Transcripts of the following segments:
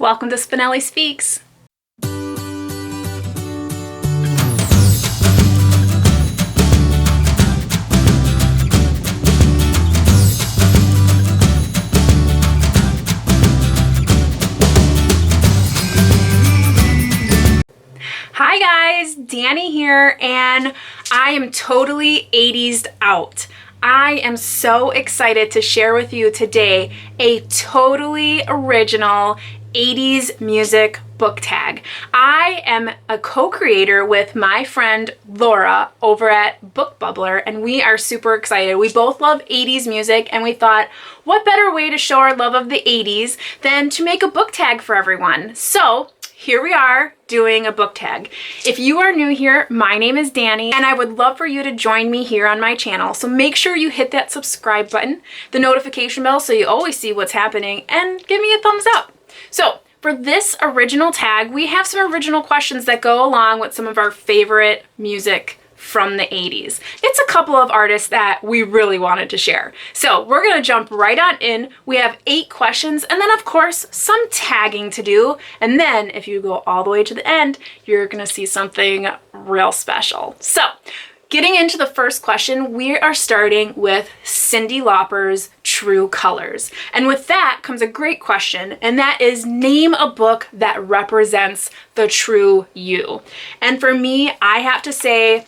Welcome to Spenelli Speaks. Hi guys, Danny here, and I am totally 80s out. I am so excited to share with you today a totally original 80s music book tag. I am a co-creator with my friend Laura over at Book Bubbler, and we are super excited. We both love 80s music, and we thought, what better way to show our love of the 80s than to make a book tag for everyone? So here we are doing a book tag. If you are new here, my name is Danny, and I would love for you to join me here on my channel. So make sure you hit that subscribe button, the notification bell, so you always see what's happening, and give me a thumbs up. So for this original tag, we have some original questions that go along with some of our favorite music from the 80s. It's a couple of artists that we really wanted to share. So we're gonna jump right on in. We have 8 questions, and then of course some tagging to do. And then if you go all the way to the end, you're gonna see something real special. So getting into the first question, we are starting with Cyndi Lauper's True Colors. And with that comes a great question, and that is, name a book that represents the true you. And for me, I have to say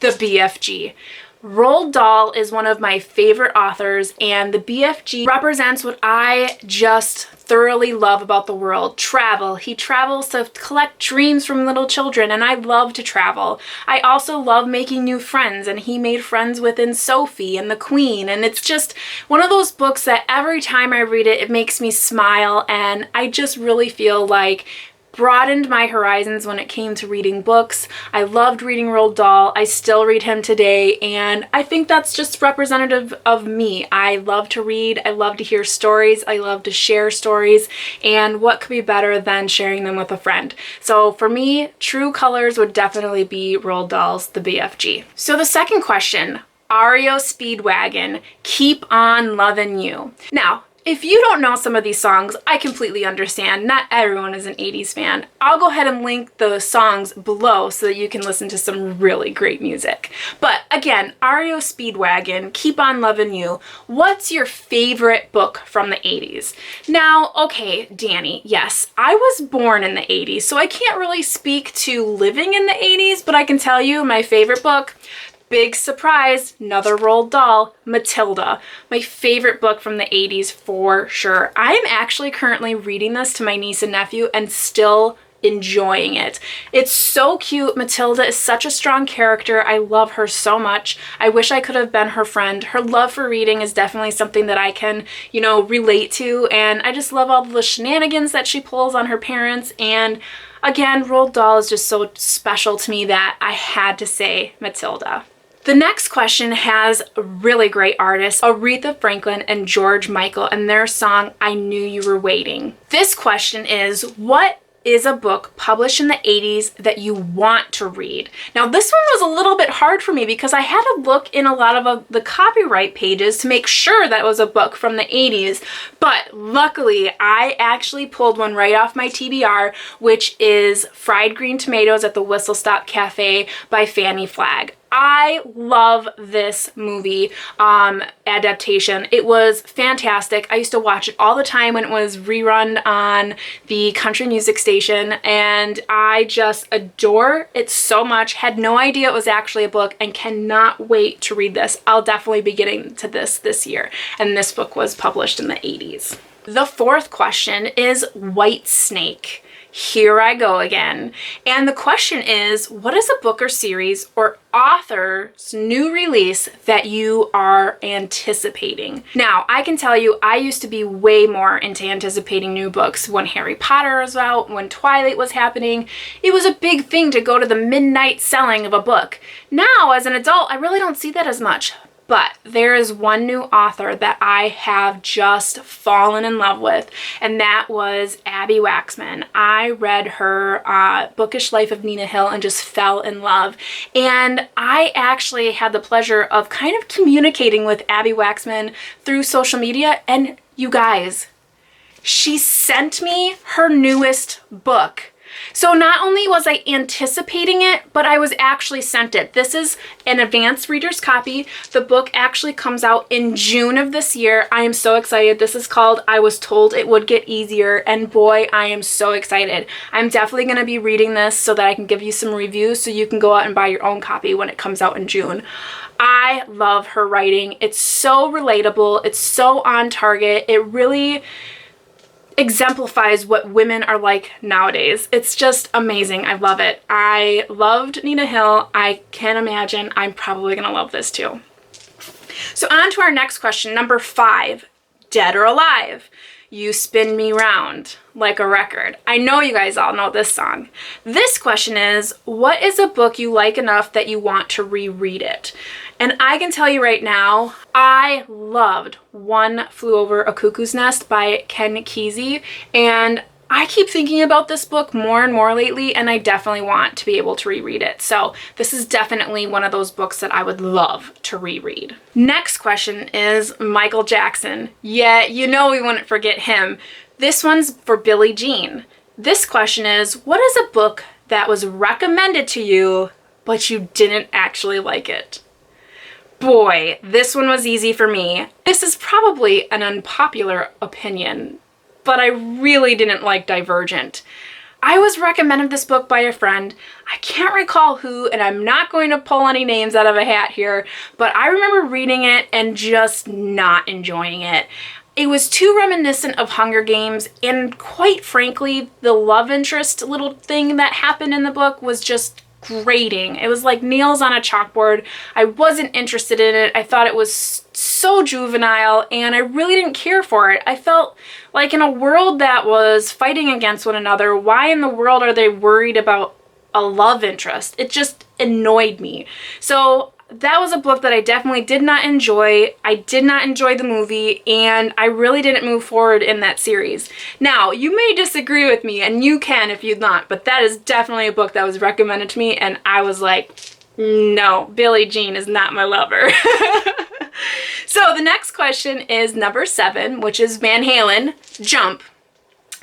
the BFG. Roald Dahl is one of my favorite authors, and the BFG represents what I just thoroughly love about the world. Travel. He travels to collect dreams from little children, and I love to travel. I also love making new friends, and he made friends within Sophie and the Queen, and it's just one of those books that every time I read it, it makes me smile, and I just really feel like broadened my horizons when it came to reading books. I loved reading Roald Dahl. I still read him today, and I think that's just representative of me. I love to read. I love to hear stories. I love to share stories, and what could be better than sharing them with a friend? So for me, True Colors would definitely be Roald Dahl's The BFG. So the second question, REO Speedwagon, Keep On Lovin' You. Now, if you don't know some of these songs, I completely understand. Not everyone is an 80s fan. I'll go ahead and link the songs below so that you can listen to some really great music. But again, REO Speedwagon, Keep On Lovin' You. What's your favorite book from the 80s? Now, okay, Danny, yes, I was born in the 80s, so I can't really speak to living in the 80s, but I can tell you my favorite book, big surprise, another Roald Dahl, Matilda. My favorite book from the 80s for sure. I am actually currently reading this to my niece and nephew and still enjoying it. It's so cute. Matilda is such a strong character. I love her so much. I wish I could have been her friend. Her love for reading is definitely something that I can, relate to, and I just love all the shenanigans that she pulls on her parents. And again, Roald Dahl is just so special to me that I had to say Matilda. The next question has really great artists, Aretha Franklin and George Michael, and their song, I Knew You Were Waiting. This question is, what is a book published in the 80s that you want to read? Now, this one was a little bit hard for me because I had to look in a lot of the copyright pages to make sure that it was a book from the 80s, but luckily I actually pulled one right off my TBR, which is Fried Green Tomatoes at the Whistle Stop Cafe by Fannie Flagg. I love this movie adaptation. It was fantastic. I used to watch it all the time when it was rerun on the country music station, and I just adore it so much. Had no idea it was actually a book and cannot wait to read this. I'll definitely be getting to this year, and this book was published in the 80s. The fourth question is Whitesnake. Here I go again. And the question is, what is a book or series or author's new release that you are anticipating? Now, I can tell you, I used to be way more into anticipating new books when Harry Potter was out, when Twilight was happening. It was a big thing to go to the midnight selling of a book. Now, as an adult, I really don't see that as much. But there is one new author that I have just fallen in love with, and that was Abby Waxman. I read her Bookish Life of Nina Hill and just fell in love. And I actually had the pleasure of kind of communicating with Abby Waxman through social media, and you guys, she sent me her newest book. So not only was I anticipating it, but I was actually sent it. This is an advanced reader's copy. The book actually comes out in June of this year. I am so excited. This is called I Was Told It Would Get Easier, and boy, I am so excited. I'm definitely going to be reading this so that I can give you some reviews so you can go out and buy your own copy when it comes out in June. I love her writing. It's so relatable. It's so on target. It really exemplifies what women are like nowadays. It's just amazing. I love it. I loved Nina Hill. I can imagine I'm probably going to love this too. So on to our next question, number 5, Dead or Alive. You spin me round like a record. I know you guys all know this song. This question is, what is a book you like enough that you want to reread it? And I can tell you right now, I loved One Flew Over a Cuckoo's Nest by Ken Kesey, and I keep thinking about this book more and more lately, and I definitely want to be able to reread it. So this is definitely one of those books that I would love to reread. Next question is Michael Jackson. Yeah, you know we wouldn't forget him. This one's for Billie Jean. This question is, what is a book that was recommended to you, but you didn't actually like it? Boy, this one was easy for me. This is probably an unpopular opinion, but I really didn't like Divergent. I was recommended this book by a friend. I can't recall who, and I'm not going to pull any names out of a hat here, but I remember reading it and just not enjoying it. It was too reminiscent of Hunger Games, and quite frankly, the love interest little thing that happened in the book was just grating. It was like nails on a chalkboard. I wasn't interested in it. I thought it was so juvenile, and I really didn't care for it. I felt like in a world that was fighting against one another, why in the world are they worried about a love interest? It just annoyed me. So that was a book that I definitely did not enjoy. I did not enjoy the movie, and I really didn't move forward in that series. Now, you may disagree with me, and you can if you'd not, but that is definitely a book that was recommended to me, and I was like, no, Billie Jean is not my lover. So the next question is number 7, which is Van Halen, Jump.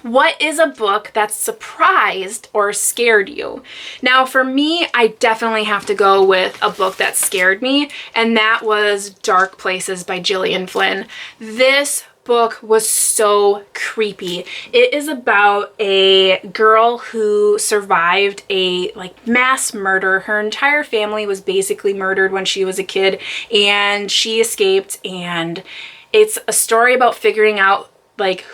What is a book that surprised or scared you? Now, for me, I definitely have to go with a book that scared me, and that was Dark Places by Gillian Flynn. This book was so creepy. It is about a girl who survived a mass murder. Her entire family was basically murdered when she was a kid, and she escaped, and it's a story about figuring out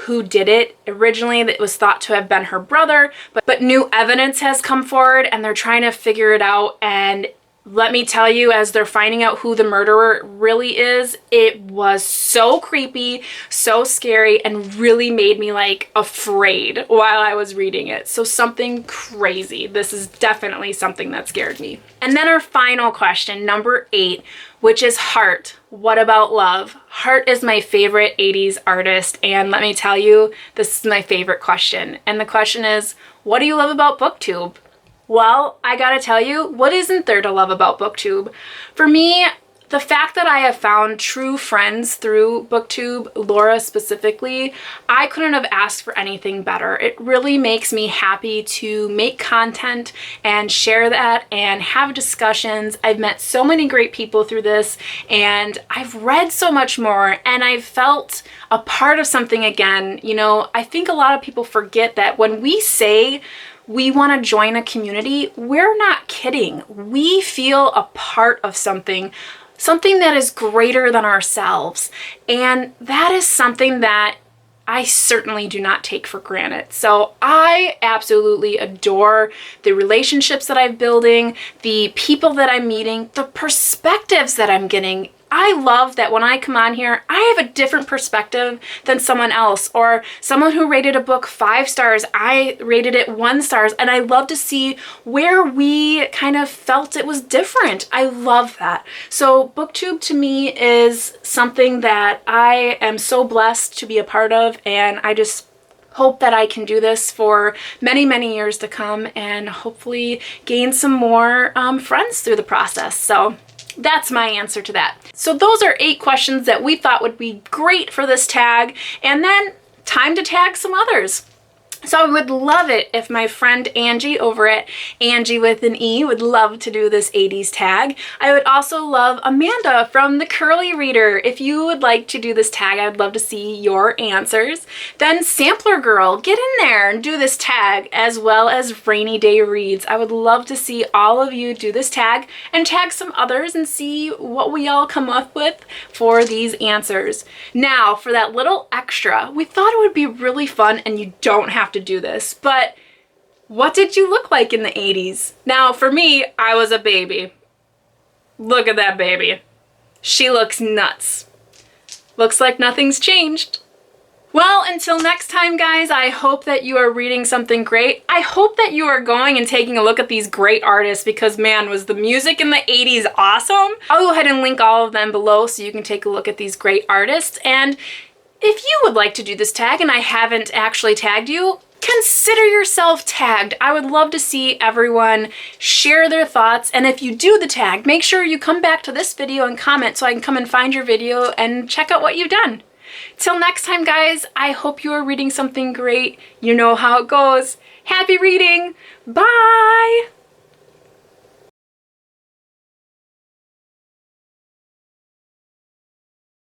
who did it. Originally, it was thought to have been her brother, but new evidence has come forward, and they're trying to figure it out. And let me tell you, as they're finding out who the murderer really is, it was so creepy, so scary, and really made me afraid while I was reading it. So something crazy. This is definitely something that scared me. And then our final question, number 8, which is Heart. What about love? Heart is my favorite 80s artist, and let me tell you, this is my favorite question. And the question is, what do you love about Booktube? Well, I gotta tell you, what isn't there to love about Booktube? For me, the fact that I have found true friends through Booktube, Laura specifically, I couldn't have asked for anything better. It really makes me happy to make content and share that and have discussions. I've met so many great people through this, and I've read so much more, and I've felt a part of something again. You know, I think a lot of people forget that when we say we want to join a community, we're not kidding. We feel a part of something that is greater than ourselves. And that is something that I certainly do not take for granted. So I absolutely adore the relationships that I'm building, the people that I'm meeting, the perspectives that I'm getting. I love that when I come on here, I have a different perspective than someone else, or someone who rated a book 5 stars, I rated it 1 star, and I love to see where we kind of felt it was different. I love that. So Booktube to me is something that I am so blessed to be a part of, and I just hope that I can do this for many, many years to come, and hopefully gain some more friends through the process. So that's my answer to that. So those are 8 questions that we thought would be great for this tag. And then time to tag some others. So I would love it if my friend Angie over at Angie with an E would love to do this 80s tag. I would also love Amanda from the Curly Reader. If you would like to do this tag, I would love to see your answers. Then Sampler Girl, get in there and do this tag, as well as Rainy Day Reads. I would love to see all of you do this tag and tag some others and see what we all come up with for these answers. Now, for that little extra, we thought it would be really fun, and you don't have to do this, but what did you look like in the 80s? Now, for me, I was a baby. Look at that baby. She looks nuts. Looks like nothing's changed. Well, until next time, guys, I hope that you are reading something great. I hope that you are going and taking a look at these great artists, because, man, was the music in the 80s awesome. I'll go ahead and link all of them below so you can take a look at these great artists. And if you would like to do this tag and I haven't actually tagged you, consider yourself tagged. I would love to see everyone share their thoughts, and if you do the tag, make sure you come back to this video and comment so I can come and find your video and check out what you've done. Till next time, guys, I hope you are reading something great. You know how it goes. Happy reading. Bye!